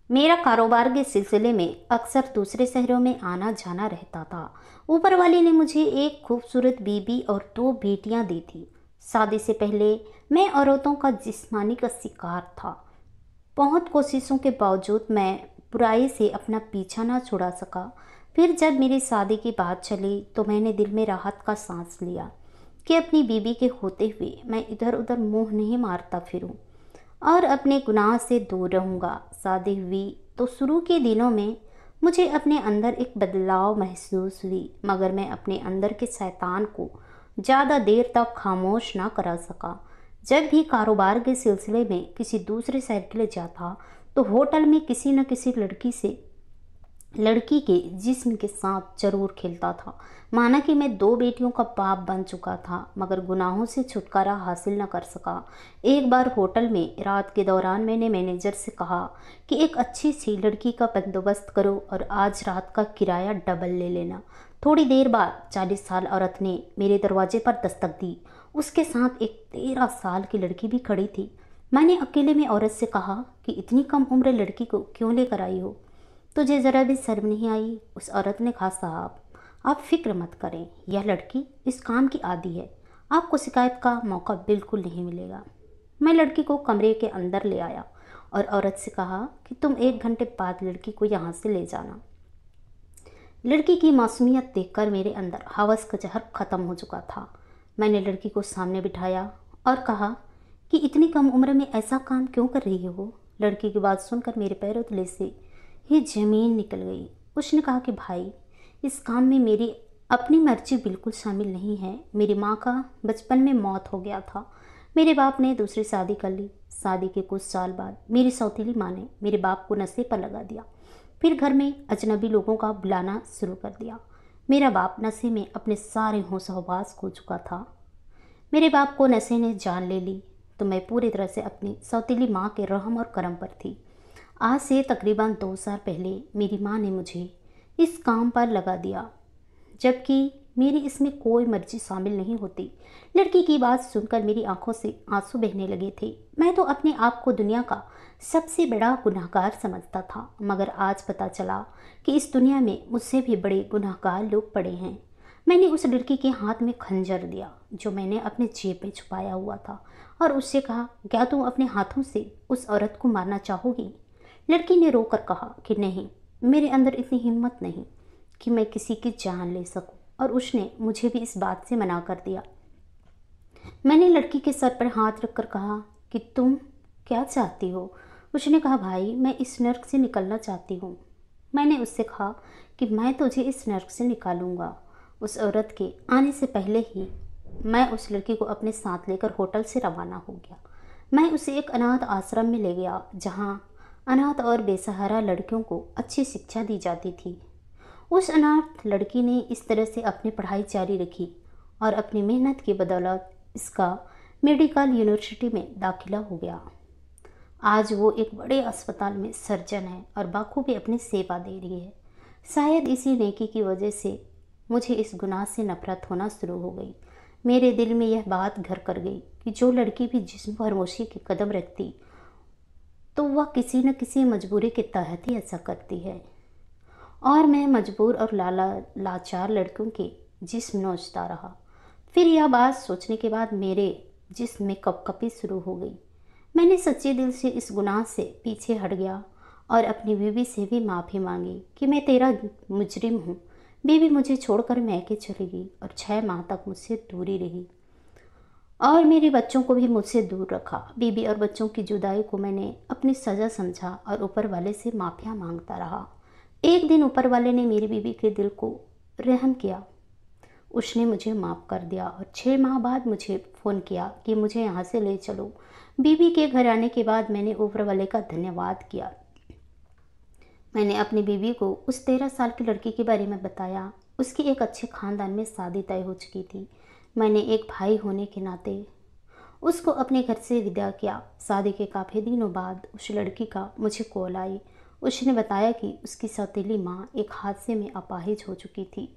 मेरा कारोबार के सिलसिले में अक्सर दूसरे शहरों में आना जाना रहता था। ऊपर वाले ने मुझे एक खूबसूरत बीबी और दो बेटियां दी थी। शादी से पहले मैं औरतों का जिस्मानी का शिकार था। बहुत कोशिशों के बावजूद मैं बुराई से अपना पीछा ना छुड़ा सका। फिर जब मेरी शादी की बात चली तो मैंने दिल में राहत का सांस लिया कि अपनी बीबी के होते हुए मैं इधर उधर मुंह नहीं मारता फिरूं और अपने गुनाह से दूर रहूँगा। शादी हुई तो शुरू के दिनों में मुझे अपने अंदर एक बदलाव महसूस हुई, मगर मैं अपने अंदर के शैतान को ज़्यादा देर तक खामोश ना करा सका। जब भी कारोबार के सिलसिले में किसी दूसरे शहर के लिए जाता तो होटल में किसी न किसी लड़की के जिस्म के साथ जरूर खेलता था। माना कि मैं दो बेटियों का बाप बन चुका था, मगर गुनाहों से छुटकारा हासिल न कर सका। एक बार होटल में रात के दौरान मैंने मैनेजर से कहा कि एक अच्छी सी लड़की का बंदोबस्त करो और आज रात का किराया डबल ले लेना। थोड़ी देर बाद 40 साल औरत ने मेरे दरवाजे पर दस्तक दी। उसके साथ एक 13 साल की लड़की भी खड़ी थी। मैंने अकेले में औरत से कहा कि इतनी कम उम्र लड़की को क्यों लेकर आई हो? तुझे ज़रा भी शर्म नहीं आई? उस औरत ने कहा, साहब आप फिक्र मत करें, यह लड़की इस काम की आदी है, आपको शिकायत का मौका बिल्कुल नहीं मिलेगा। मैं लड़की को कमरे के अंदर ले आया और औरत से कहा कि तुम 1 घंटे बाद लड़की को यहाँ से ले जाना। लड़की की मासूमियत देखकर मेरे अंदर हवस का जहर खत्म हो चुका था। मैंने लड़की को सामने बिठाया और कहा कि इतनी कम उम्र में ऐसा काम क्यों कर रही हो? लड़की की बात सुनकर मेरे पैरों तले से ही जमीन निकल गई। उसने कहा कि भाई, इस काम में मेरी अपनी मर्जी बिल्कुल शामिल नहीं है। मेरी माँ का बचपन में मौत हो गया था। मेरे बाप ने दूसरी शादी कर ली। शादी के कुछ साल बाद मेरी सौतीली माँ ने मेरे बाप को नशे पर लगा दिया। फिर घर में अजनबी लोगों का बुलाना शुरू कर दिया। मेरा बाप नशे में अपने सारे होश हवास खो चुका था। मेरे बाप को नशे ने जान ले ली तो मैं पूरी तरह से अपनी सौतीली माँ के रहम और करम पर थी। आज से तकरीबन 2 साल पहले मेरी माँ ने मुझे इस काम पर लगा दिया, जबकि मेरी इसमें कोई मर्जी शामिल नहीं होती। लड़की की बात सुनकर मेरी आंखों से आंसू बहने लगे थे। मैं तो अपने आप को दुनिया का सबसे बड़ा गुनहगार समझता था, मगर आज पता चला कि इस दुनिया में मुझसे भी बड़े गुनहगार लोग पड़े हैं। मैंने उस लड़की के हाथ में खंजर दिया जो मैंने अपने जेब में छुपाया हुआ था और उससे कहा, क्या तुम अपने हाथों से उस औरत को मारना चाहोगी? लड़की ने रोकर कहा कि नहीं, मेरे अंदर इतनी हिम्मत नहीं कि मैं किसी की जान ले सकूं, और उसने मुझे भी इस बात से मना कर दिया। मैंने लड़की के सर पर हाथ रखकर कहा कि तुम क्या चाहती हो? उसने कहा, भाई मैं इस नर्क से निकलना चाहती हूँ। मैंने उससे कहा कि मैं तुझे इस नर्क से निकालूंगा। उस औरत के आने से पहले ही मैं उस लड़की को अपने साथ लेकर होटल से रवाना हो गया। मैं उसे एक अनाथ आश्रम में ले गया जहाँ अनाथ और बेसहारा लड़कियों को अच्छी शिक्षा दी जाती थी। उस अनाथ लड़की ने इस तरह से अपनी पढ़ाई जारी रखी और अपनी मेहनत की बदौलत इसका मेडिकल यूनिवर्सिटी में दाखिला हो गया। आज वो एक बड़े अस्पताल में सर्जन है और बखूबी अपनी सेवा दे रही है। शायद इसी नेकी की वजह से मुझे इस गुनाह से नफरत होना शुरू हो गई। मेरे दिल में यह बात घर कर गई कि जो लड़की भी जिस्म फरोशी के कदम रखती तो वह किसी न किसी मजबूरी के तहत ही ऐसा करती है, और मैं मजबूर और लाचार लड़कियों के जिस्म नोचता रहा। फिर यह बात सोचने के बाद मेरे जिस्म में कपकपी शुरू हो गई। मैंने सच्चे दिल से इस गुनाह से पीछे हट गया और अपनी बीवी से भी माफ़ी मांगी कि मैं तेरा मुजरिम हूँ। बीवी मुझे छोड़कर मैके चली गई और 6 माह तक मुझसे दूरी रही और मेरे बच्चों को भी मुझसे दूर रखा। बीवी और बच्चों की जुदाई को मैंने अपनी सज़ा समझा और ऊपर वाले से माफ़िया मांगता रहा। एक दिन ऊपर वाले ने मेरी बीवी के दिल को रहम किया। उसने मुझे माफ़ कर दिया और 6 माह बाद मुझे फ़ोन किया कि मुझे यहाँ से ले चलो। बीवी के घर आने के बाद मैंने ऊपर वाले का धन्यवाद किया। मैंने अपनी बीवी को उस 13 साल की लड़की के बारे में बताया। उसकी एक अच्छे ख़ानदान में शादी तय हो चुकी थी। मैंने एक भाई होने के नाते उसको अपने घर से विदा किया। शादी के काफ़ी दिनों बाद उस लड़की का मुझे कॉल आई। उसने बताया कि उसकी सौतेली माँ एक हादसे में अपाहिज हो चुकी थी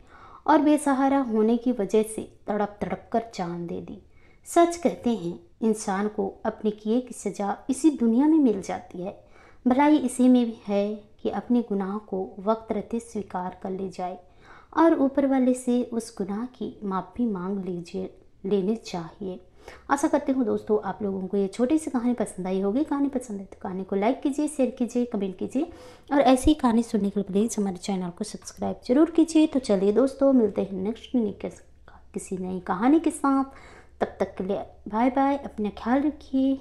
और बेसहारा होने की वजह से तड़प तड़प कर जान दे दी। सच कहते हैं, इंसान को अपने किए की सज़ा इसी दुनिया में मिल जाती है। भलाई इसी में भी है कि अपने गुनाह को वक्त रहते स्वीकार कर ले जाए और ऊपर वाले से उस गुनाह की माफ़ी मांग लेनी चाहिए। आशा करती हूँ दोस्तों आप लोगों को ये छोटी सी कहानी पसंद आई होगी। कहानी पसंद है तो कहानी को लाइक कीजिए, शेयर कीजिए, कमेंट कीजिए और ऐसी ही कहानी सुनने के लिए प्लीज़ हमारे चैनल को सब्सक्राइब जरूर कीजिए। तो चलिए दोस्तों, मिलते हैं नेक्स्ट किसी नई कहानी के साथ। तब तक के लिए बाय बाय, अपना ख्याल रखिए।